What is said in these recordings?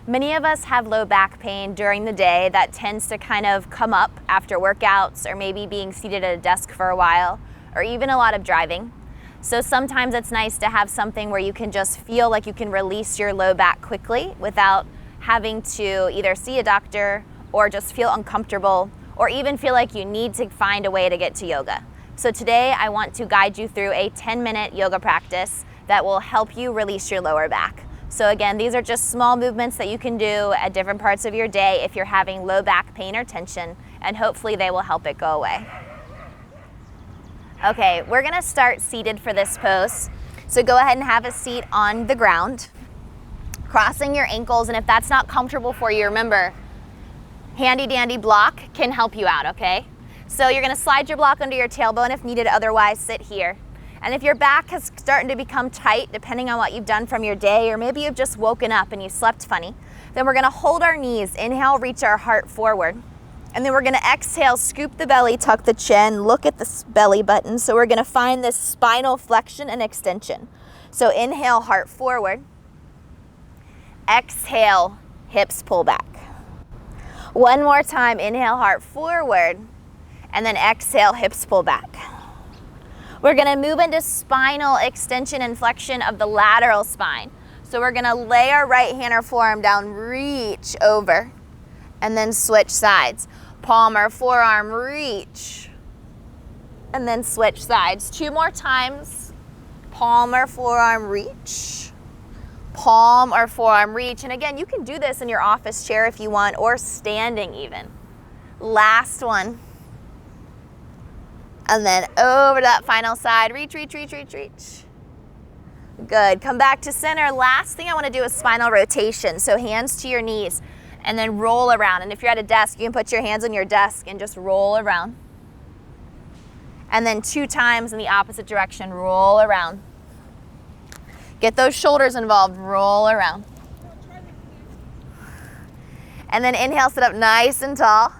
Many of us have low back pain during the day that tends to kind of come up after workouts or maybe being seated at a desk for a while or even a lot of driving. So sometimes it's nice to have something where you can just feel like you can release your low back quickly without having to either see a doctor or just feel uncomfortable or even feel like you need to find a way to get to yoga. So today I want to guide you through a 10-minute yoga practice that will help you release your lower back. So again, these are just small movements that you can do at different parts of your day if you're having low back pain or tension, and hopefully they will help it go away. Okay, we're gonna start seated for this pose. So go ahead and have a seat on the ground, crossing your ankles, and if that's not comfortable for you, remember, handy dandy block can help you out, okay? So you're gonna slide your block under your tailbone if needed, otherwise sit here. And if your back is starting to become tight, depending on what you've done from your day, or maybe you've just woken up and you slept funny, then we're gonna hold our knees, inhale, reach our heart forward. And then we're gonna exhale, scoop the belly, tuck the chin, look at the belly button. So we're gonna find this spinal flexion and extension. So inhale, heart forward. Exhale, hips pull back. One more time, inhale, heart forward. And then exhale, hips pull back. We're gonna move into spinal extension and flexion of the lateral spine. So we're gonna lay our right hand or forearm down, reach over, and then switch sides. Palm or forearm, reach, and then switch sides. 2 more times. Palm or forearm, reach. Palm or forearm, reach. And again, you can do this in your office chair if you want, or standing even. Last one. And then over to that final side, reach, reach, reach, reach, reach. Good, come back to center. Last thing I wanna do is spinal rotation. So hands to your knees and then roll around. And if you're at a desk, you can put your hands on your desk and just roll around. And then 2 times in the opposite direction, roll around. Get those shoulders involved, roll around. And then inhale, sit up nice and tall.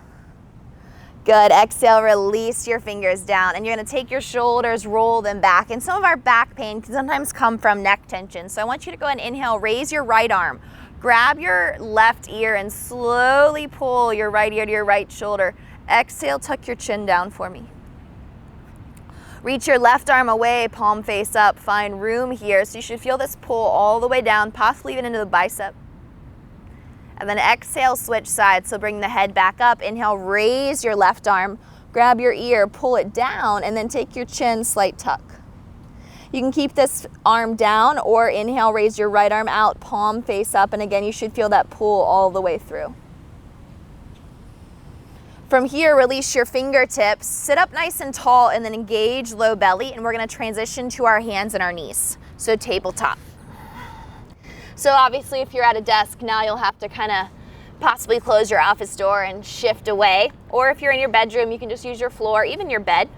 Good, exhale, release your fingers down, and you're gonna take your shoulders, roll them back. And some of our back pain can sometimes come from neck tension. So I want you to go ahead and inhale, raise your right arm. Grab your left ear and slowly pull your right ear to your right shoulder. Exhale, tuck your chin down for me. Reach your left arm away, palm face up. Find room here. So you should feel this pull all the way down, possibly even into the bicep. And then exhale, switch sides. So bring the head back up. Inhale, raise your left arm, grab your ear, pull it down, and then take your chin, slight tuck. You can keep this arm down or inhale, raise your right arm out, palm face up. And again, you should feel that pull all the way through. From here, release your fingertips, sit up nice and tall, and then engage low belly. And we're gonna transition to our hands and our knees. So tabletop. So obviously if you're at a desk, now you'll have to kind of possibly close your office door and shift away. Or if you're in your bedroom, you can just use your floor, even your bed.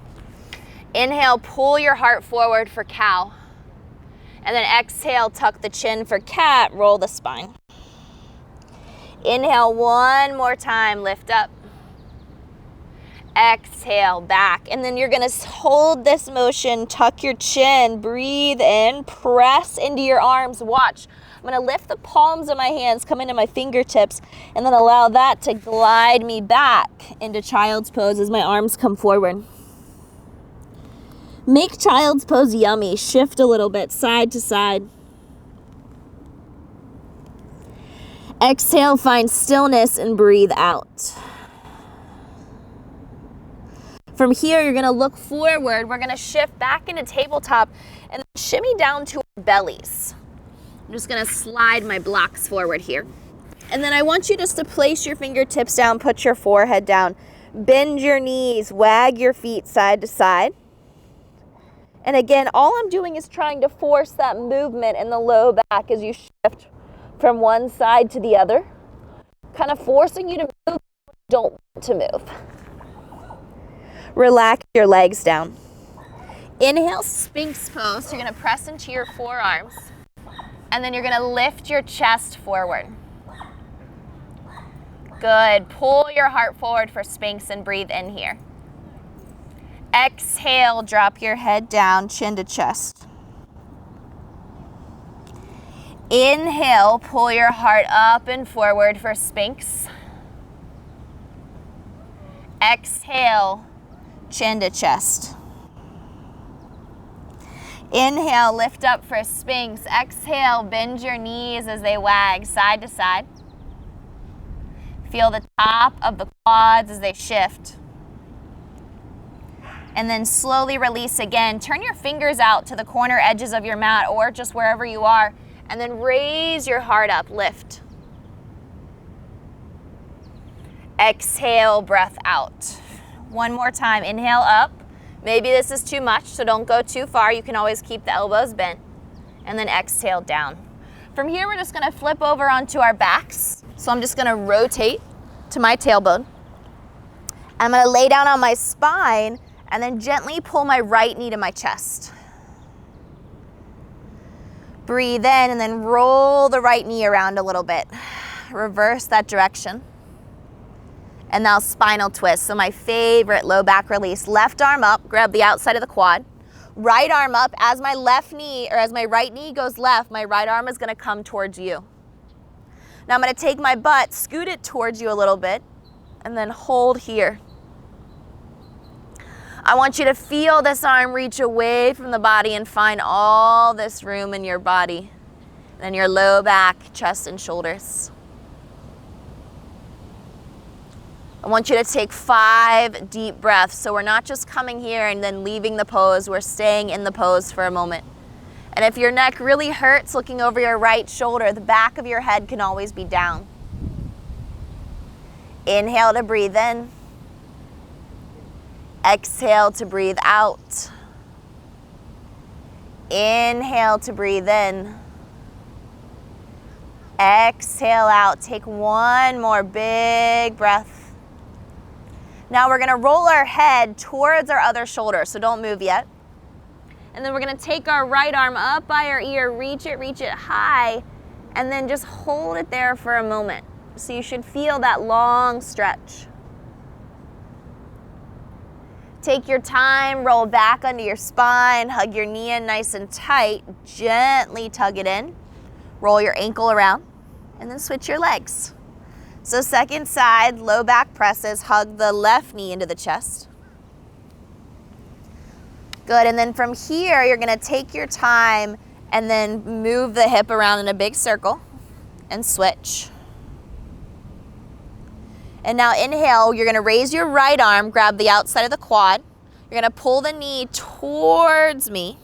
Inhale, pull your heart forward for cow. And then exhale, tuck the chin for cat, roll the spine. Inhale one more time, lift up. Exhale, back. And then you're gonna hold this motion, tuck your chin, breathe in, press into your arms, watch. I'm gonna lift the palms of my hands, come into my fingertips, and then allow that to glide me back into child's pose as my arms come forward. Make child's pose yummy. Shift a little bit, side to side. Exhale, find stillness and breathe out. From here, you're gonna look forward. We're gonna shift back into tabletop and shimmy down to our bellies. I'm just gonna slide my blocks forward here. And then I want you just to place your fingertips down, put your forehead down, bend your knees, wag your feet side to side. And again, all I'm doing is trying to force that movement in the low back as you shift from one side to the other, kind of forcing you to move when you don't want to move. Relax your legs down. Inhale, Sphinx pose. So you're gonna press into your forearms. And then you're gonna lift your chest forward. Good, pull your heart forward for Sphinx and breathe in here. Exhale, drop your head down, chin to chest. Inhale, pull your heart up and forward for Sphinx. Exhale, chin to chest. Inhale, lift up for Sphinx. Exhale, bend your knees as they wag side to side. Feel the top of the quads as they shift. And then slowly release again. Turn your fingers out to the corner edges of your mat or just wherever you are. And then raise your heart up, lift. Exhale, breath out. One more time, inhale up. Maybe this is too much, so don't go too far. You can always keep the elbows bent. And then exhale down. From here, we're just gonna flip over onto our backs. So I'm just gonna rotate to my tailbone. I'm gonna lay down on my spine and then gently pull my right knee to my chest. Breathe in and then roll the right knee around a little bit. Reverse that direction. And now spinal twist. So my favorite low back release. Left arm up, grab the outside of the quad. Right arm up. As my left knee, or as my right knee goes left, my right arm is gonna come towards you. Now I'm gonna take my butt, scoot it towards you a little bit, and then hold here. I want you to feel this arm reach away from the body and find all this room in your body. And your low back, chest, and shoulders. I want you to take 5 deep breaths. So we're not just coming here and then leaving the pose, we're staying in the pose for a moment. And if your neck really hurts looking over your right shoulder, the back of your head can always be down. Inhale to breathe in. Exhale to breathe out. Inhale to breathe in. Exhale out. Take one more big breath. Now we're gonna roll our head towards our other shoulder, so don't move yet. And then we're gonna take our right arm up by our ear, reach it high, and then just hold it there for a moment. So you should feel that long stretch. Take your time, roll back under your spine, hug your knee in nice and tight, gently tug it in, roll your ankle around, and then switch your legs. So second side, low back presses, hug the left knee into the chest. Good, and then from here, you're gonna take your time and then move the hip around in a big circle and switch. And now inhale, you're gonna raise your right arm, grab the outside of the quad. You're gonna pull the knee towards me.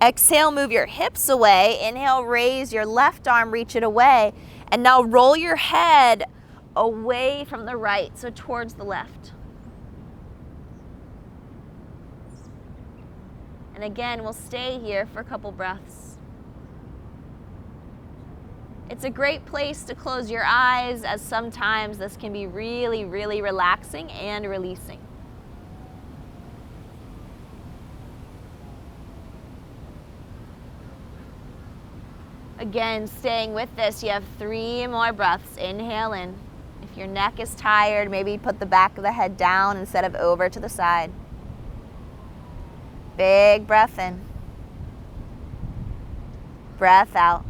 Exhale, move your hips away. Inhale, raise your left arm, reach it away. And now roll your head away from the right, so towards the left. And again, we'll stay here for a couple breaths. It's a great place to close your eyes, as sometimes this can be really, really relaxing and releasing. Again, staying with this, you have 3 more breaths. Inhale in. If your neck is tired, maybe put the back of the head down instead of over to the side. Big breath in. Breath out.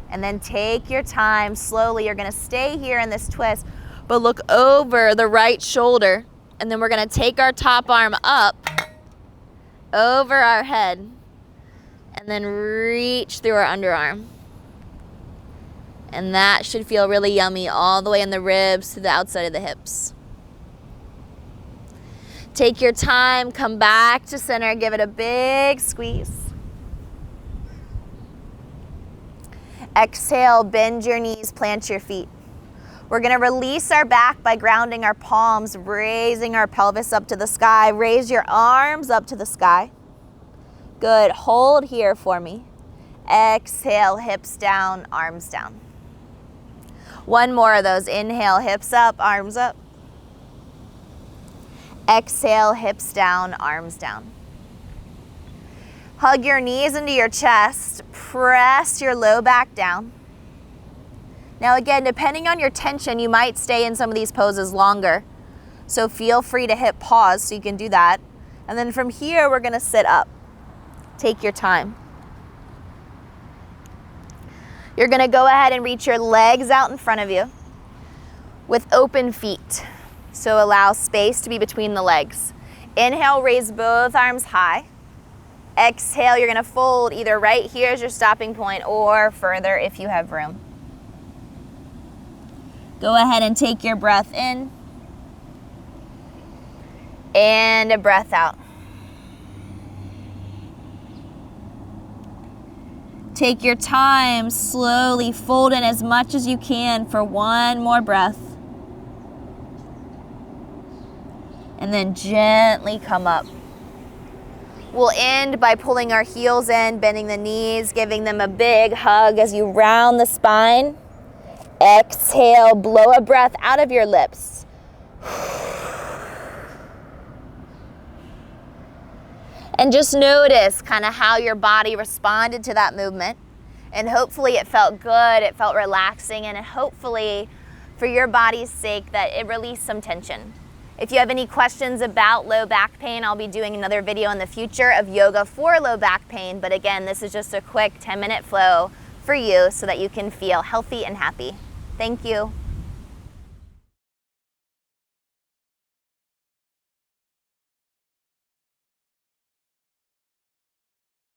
And then take your time slowly. You're gonna stay here in this twist, but look over the right shoulder. And then we're gonna take our top arm up over our head and then reach through our underarm. And that should feel really yummy all the way in the ribs to the outside of the hips. Take your time, come back to center, give it a big squeeze. Exhale, bend your knees, plant your feet. We're gonna release our back by grounding our palms, raising our pelvis up to the sky. Raise your arms up to the sky. Good, hold here for me. Exhale, hips down, arms down. One more of those. Inhale, hips up, arms up. Exhale, hips down, arms down. Hug your knees into your chest. Press your low back down. Now again, depending on your tension, you might stay in some of these poses longer. So feel free to hit pause so you can do that. And then from here, we're gonna sit up. Take your time. You're gonna go ahead and reach your legs out in front of you with open feet. So allow space to be between the legs. Inhale, raise both arms high. Exhale, you're gonna fold either right here as your stopping point or further if you have room. Go ahead and take your breath in and a breath out. Take your time, slowly fold in as much as you can for one more breath. And then gently come up. We'll end by pulling our heels in, bending the knees, giving them a big hug as you round the spine. Exhale, blow a breath out of your lips. And just notice kind of how your body responded to that movement. And hopefully it felt good, it felt relaxing, and hopefully for your body's sake that it released some tension. If you have any questions about low back pain, I'll be doing another video in the future of yoga for low back pain. But again, this is just a quick 10-minute flow for you so that you can feel healthy and happy. Thank you.